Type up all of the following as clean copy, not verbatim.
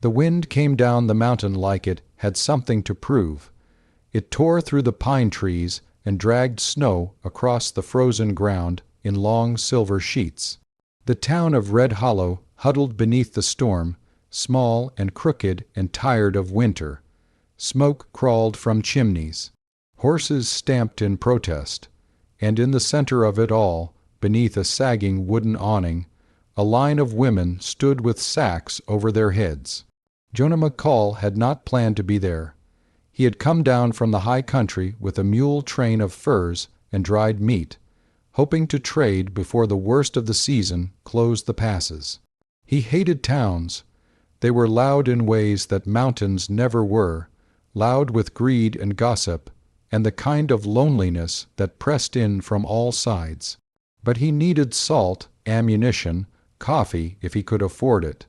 The wind came down the mountain like it had something to prove. It tore through the pine trees and dragged snow across the frozen ground in long silver sheets. The town of Red Hollow huddled beneath the storm, small and crooked and tired of winter. Smoke crawled from chimneys. Horses stamped in protest. And in the center of it all, beneath a sagging wooden awning, a line of women stood with sacks over their heads. Jonah McCall had not planned to be there. He had come down from the high country with a mule train of furs and dried meat, hoping to trade before the worst of the season closed the passes. He hated towns. They were loud in ways that mountains never were, loud with greed and gossip, and the kind of loneliness that pressed in from all sides. But he needed salt, ammunition, coffee if he could afford it.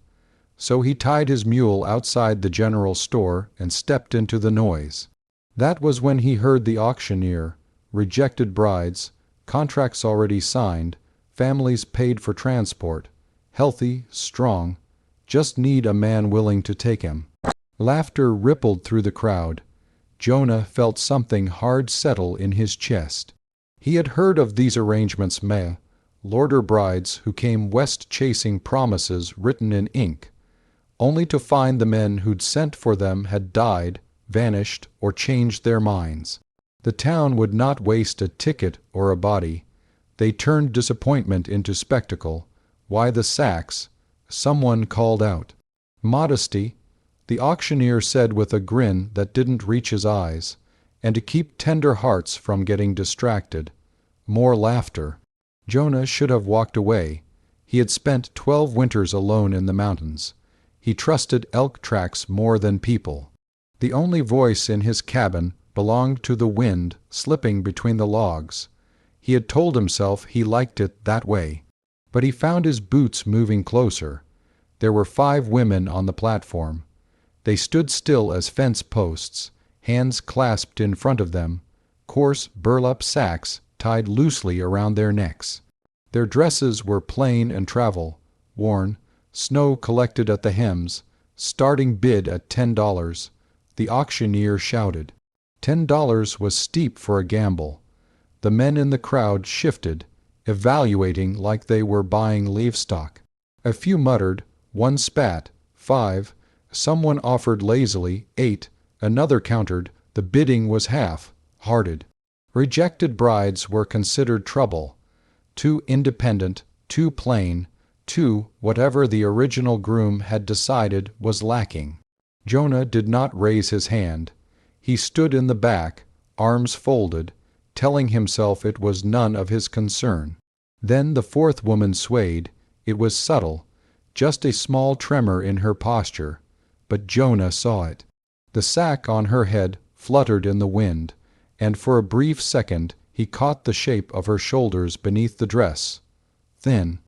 So he tied his mule outside the general store and stepped into the noise. That was when he heard the auctioneer, rejected brides, contracts already signed, families paid for transport, healthy, strong, just need a man willing to take him. Laughter rippled through the crowd. Jonah felt something hard settle in his chest. He had heard of these arrangements lorder brides who came west chasing promises written in ink, only to find the men who'd sent for them had died, vanished, or changed their minds. The town would not waste a ticket or a body. They turned disappointment into spectacle. Why the sacks? Someone called out. Modesty, the auctioneer said with a grin that didn't reach his eyes, and to keep tender hearts from getting distracted. More laughter. Jonah should have walked away. He had spent 12 winters alone in the mountains. He trusted elk tracks more than people. The only voice in his cabin belonged to the wind slipping between the logs. He had told himself he liked it that way. But he found his boots moving closer. There were 5 women on the platform. They stood still as fence posts, hands clasped in front of them, coarse burlap sacks tied loosely around their necks. Their dresses were plain and travel, worn, snow collected at the hems, starting bid at $10. The auctioneer shouted. $10 was steep for a gamble. The men in the crowd shifted, evaluating like they were buying livestock. A few muttered, one spat, 5, someone offered lazily, 8, another countered, the bidding was half-hearted. Rejected brides were considered trouble, too independent, too plain, too whatever the original groom had decided was lacking. Jonah did not raise his hand. He stood in the back, arms folded, telling himself it was none of his concern. Then the 4th woman swayed. It was subtle, just a small tremor in her posture, but Jonah saw it. The sack on her head fluttered in the wind, and for a brief second he caught the shape of her shoulders beneath the dress. Thin.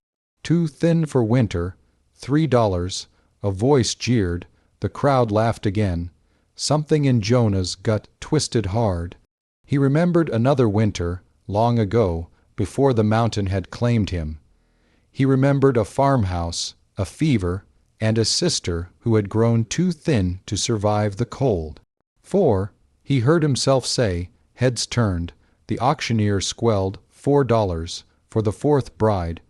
Too thin for winter. $3. A voice jeered. The crowd laughed again. Something in Jonah's gut twisted hard. He remembered another winter, long ago, before the mountain had claimed him. He remembered a farmhouse, a fever, and a sister who had grown too thin to survive the cold. 4, he heard himself say, heads turned. The auctioneer squelled $4 for the 4th bride.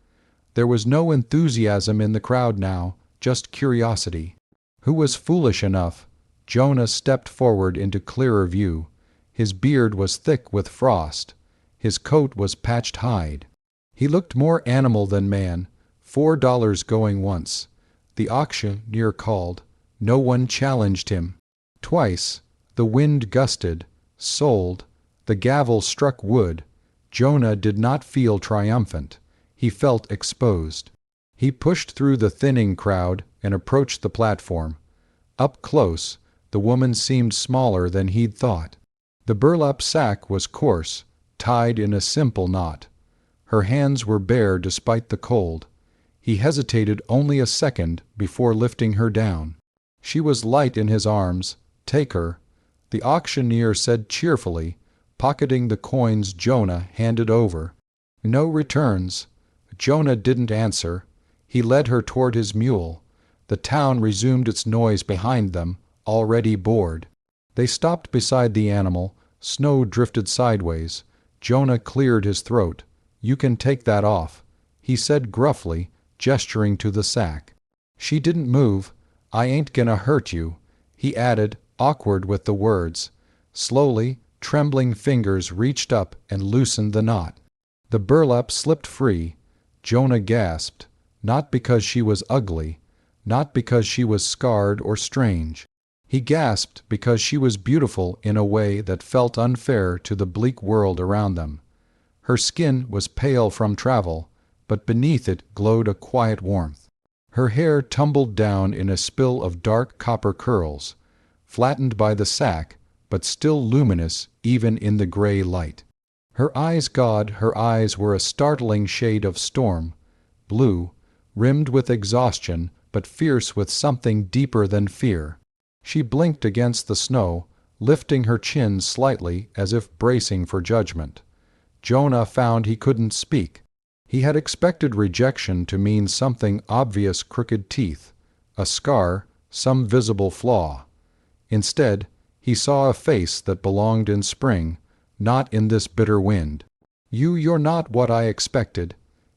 There was no enthusiasm in the crowd now, just curiosity. Who was foolish enough? Jonah stepped forward into clearer view. His beard was thick with frost. His coat was patched hide. He looked more animal than man. $4 going once. The auctioneer called. No one challenged him. Twice. The wind gusted. Sold. The gavel struck wood. Jonah did not feel triumphant. He felt exposed. He pushed through the thinning crowd and approached the platform. Up close, the woman seemed smaller than he'd thought. The burlap sack was coarse, tied in a simple knot. Her hands were bare despite the cold. He hesitated only a second before lifting her down. She was light in his arms. Take her. The auctioneer said cheerfully, pocketing the coins Jonah handed over. No returns. Jonah didn't answer. He led her toward his mule. The town resumed its noise behind them, already bored. They stopped beside the animal. Snow drifted sideways. Jonah cleared his throat. "You can take that off," he said gruffly, gesturing to the sack. She didn't move. "I ain't gonna hurt you," he added, awkward with the words. Slowly, trembling fingers reached up and loosened the knot. The burlap slipped free. Jonah gasped, not because she was ugly, not because she was scarred or strange. He gasped because she was beautiful in a way that felt unfair to the bleak world around them. Her skin was pale from travel, but beneath it glowed a quiet warmth. Her hair tumbled down in a spill of dark copper curls, flattened by the sack, but still luminous even in the gray light. Her eyes, God, her eyes were a startling shade of storm, blue, rimmed with exhaustion, but fierce with something deeper than fear. She blinked against the snow, lifting her chin slightly as if bracing for judgment. Jonah found he couldn't speak. He had expected rejection to mean something obvious: crooked teeth, a scar, some visible flaw. Instead, he saw a face that belonged in spring, not in this bitter wind. You're not what I expected,"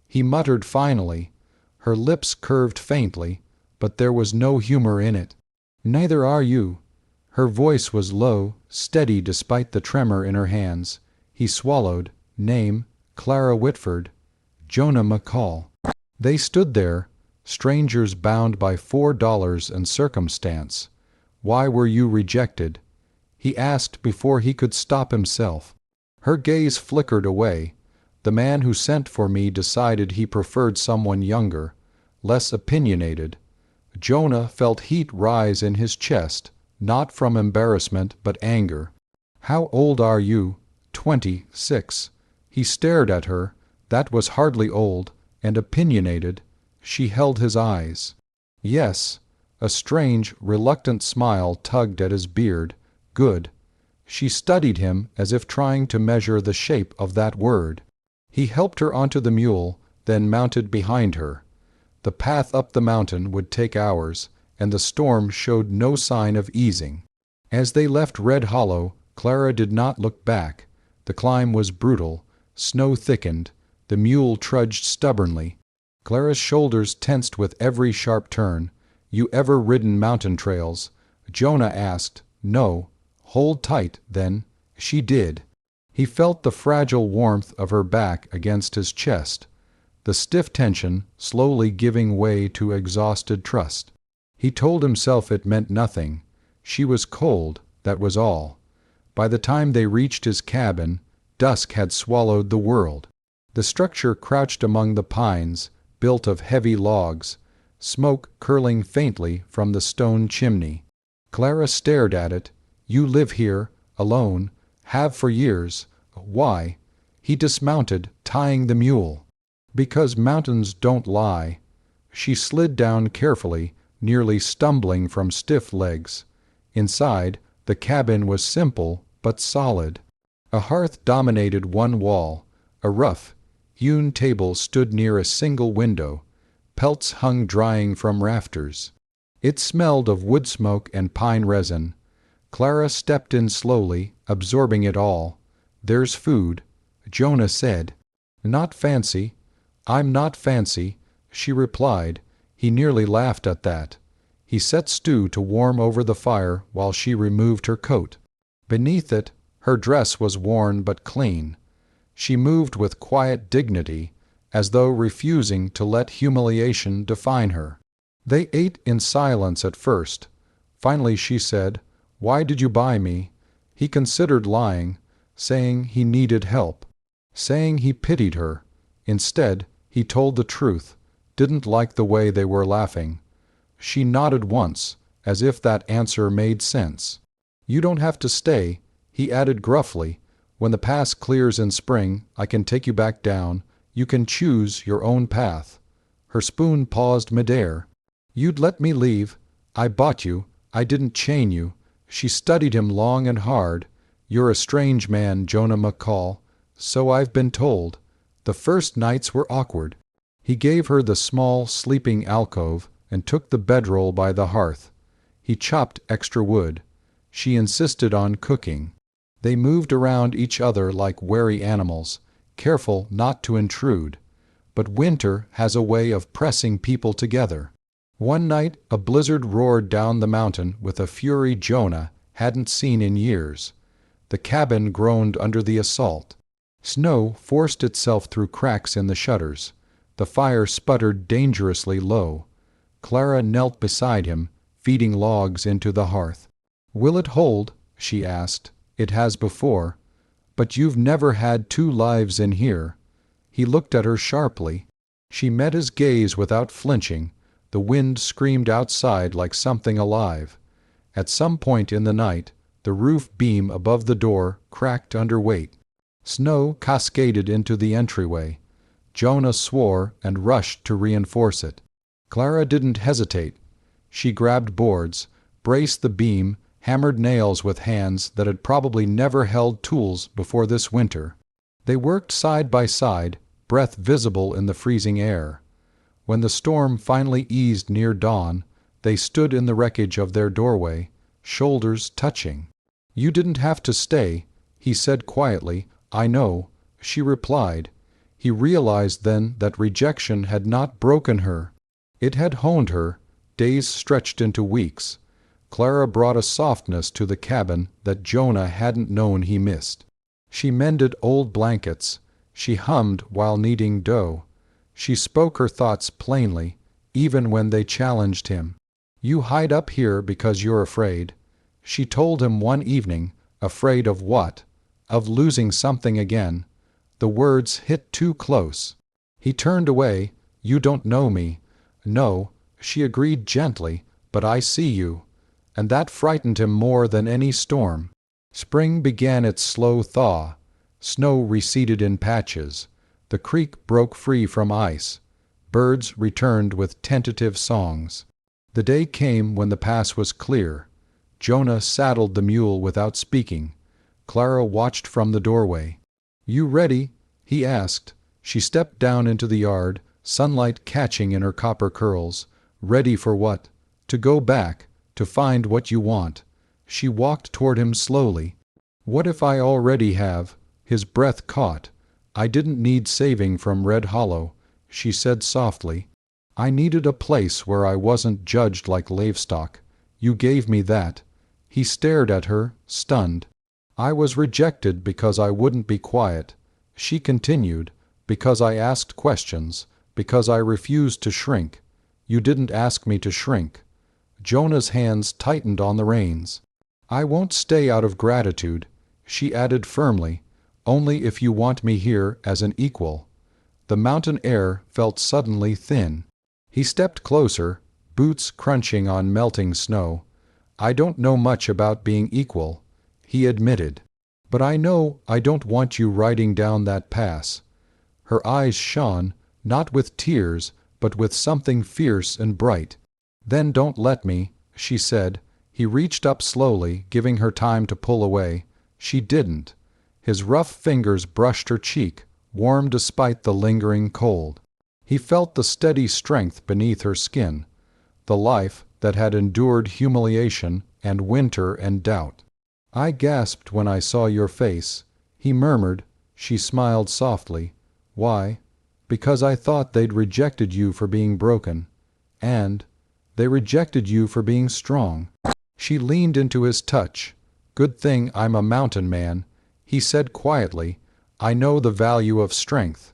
he muttered finally. Her lips curved faintly, but there was no humor in it. "Neither are you." Her voice was low, steady despite the tremor in her hands. He swallowed. "Name, Clara Whitford." "Jonah McCall." They stood there, strangers bound by $4 and circumstance. "Why were you rejected?" he asked before he could stop himself. Her gaze flickered away. "The man who sent for me decided he preferred someone younger, less opinionated." Jonah felt heat rise in his chest, not from embarrassment but anger. "How old are you?" 26. He stared at her. That was hardly old, and opinionated. She held his eyes. "Yes." A strange, reluctant smile tugged at his beard. "Good." She studied him as if trying to measure the shape of that word. He helped her onto the mule, then mounted behind her. The path up the mountain would take hours, and the storm showed no sign of easing. As they left Red Hollow, Clara did not look back. The climb was brutal. Snow thickened. The mule trudged stubbornly. Clara's shoulders tensed with every sharp turn. "You ever ridden mountain trails?" Jonah asked. "No." "Hold tight, then." She did. He felt the fragile warmth of her back against his chest, the stiff tension slowly giving way to exhausted trust. He told himself it meant nothing. She was cold, that was all. By the time they reached his cabin, dusk had swallowed the world. The structure crouched among the pines, built of heavy logs, smoke curling faintly from the stone chimney. Clara stared at it. "You live here, alone, have for years. Why?" He dismounted, tying the mule. "Because mountains don't lie." She slid down carefully, nearly stumbling from stiff legs. Inside, the cabin was simple but solid. A hearth dominated one wall. A rough, hewn table stood near a single window. Pelts hung drying from rafters. It smelled of wood smoke and pine resin. Clara stepped in slowly, absorbing it all. "There's food," Jonah said. "Not fancy." "I'm not fancy," she replied. He nearly laughed at that. He set stew to warm over the fire while she removed her coat. Beneath it, her dress was worn but clean. She moved with quiet dignity, as though refusing to let humiliation define her. They ate in silence at first. Finally she said, "Why did you buy me?" He considered lying, saying he needed help, saying he pitied her. Instead, he told the truth, didn't like the way they were laughing. She nodded once, as if that answer made sense. "You don't have to stay," he added gruffly. "When the pass clears in spring, I can take you back down. You can choose your own path." Her spoon paused midair. "You'd let me leave. I bought you. I didn't chain you." She studied him long and hard. "You're a strange man, Jonah McCall." "So I've been told." The first nights were awkward. He gave her the small sleeping alcove, and took the bedroll by the hearth. He chopped extra wood. She insisted on cooking. They moved around each other like wary animals, careful not to intrude. But winter has a way of pressing people together. One night a blizzard roared down the mountain with a fury Jonah hadn't seen in years. The cabin groaned under the assault. Snow forced itself through cracks in the shutters. The fire sputtered dangerously low. Clara knelt beside him, feeding logs into the hearth. "Will it hold?" she asked. "It has before. But you've never had two lives in here." He looked at her sharply. She met his gaze without flinching. The wind screamed outside like something alive. At some point in the night, the roof beam above the door cracked under weight. Snow cascaded into the entryway. Jonah swore and rushed to reinforce it. Clara didn't hesitate. She grabbed boards, braced the beam, hammered nails with hands that had probably never held tools before this winter. They worked side by side, breath visible in the freezing air. When the storm finally eased near dawn, they stood in the wreckage of their doorway, shoulders touching. "You didn't have to stay," he said quietly. "I know," she replied. He realized then that rejection had not broken her. It had honed her. Days stretched into weeks. Clara brought a softness to the cabin that Jonah hadn't known he missed. She mended old blankets. She hummed while kneading dough. She spoke her thoughts plainly, even when they challenged him. "You hide up here because you're afraid," she told him one evening. Afraid of what? Of losing something again. The words hit too close. He turned away. "You don't know me." "No," she agreed gently, "but I see you." And that frightened him more than any storm. Spring began its slow thaw. Snow receded in patches. The creek broke free from ice. Birds returned with tentative songs. The day came when the pass was clear. Jonah saddled the mule without speaking. Clara watched from the doorway. "You ready?" he asked. She stepped down into the yard, sunlight catching in her copper curls. "Ready for what?" "To go back. To find what you want." She walked toward him slowly. "What if I already have?" His breath caught. "I didn't need saving from Red Hollow," she said softly. "I needed a place where I wasn't judged like livestock. You gave me that." He stared at her, stunned. "I was rejected because I wouldn't be quiet," she continued, "because I asked questions, because I refused to shrink. You didn't ask me to shrink." Jonah's hands tightened on the reins. "I won't stay out of gratitude," she added firmly, "only if you want me here as an equal." The mountain air felt suddenly thin. He stepped closer, boots crunching on melting snow. "I don't know much about being equal," he admitted. "But I know I don't want you riding down that pass." Her eyes shone, not with tears, but with something fierce and bright. "Then don't let me," she said. He reached up slowly, giving her time to pull away. She didn't. His rough fingers brushed her cheek, warm despite the lingering cold. He felt the steady strength beneath her skin, the life that had endured humiliation and winter and doubt. "I gasped when I saw your face," he murmured. She smiled softly. "Why?" "Because I thought they'd rejected you for being broken. And they rejected you for being strong." She leaned into his touch. "Good thing I'm a mountain man," he said quietly. "I know the value of strength."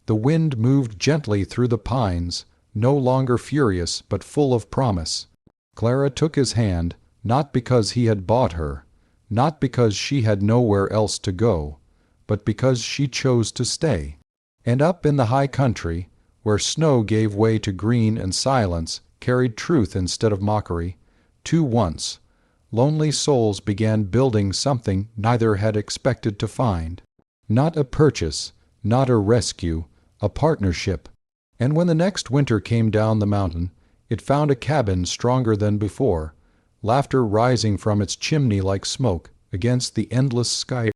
The wind moved gently through the pines, no longer furious but full of promise. Clara took his hand, not because he had bought her, not because she had nowhere else to go, but because she chose to stay. And up in the high country, where snow gave way to green and silence carried truth instead of mockery, two once lonely souls began building something neither had expected to find. Not a purchase, not a rescue, a partnership. And when the next winter came down the mountain, it found a cabin stronger than before, laughter rising from its chimney like smoke against the endless sky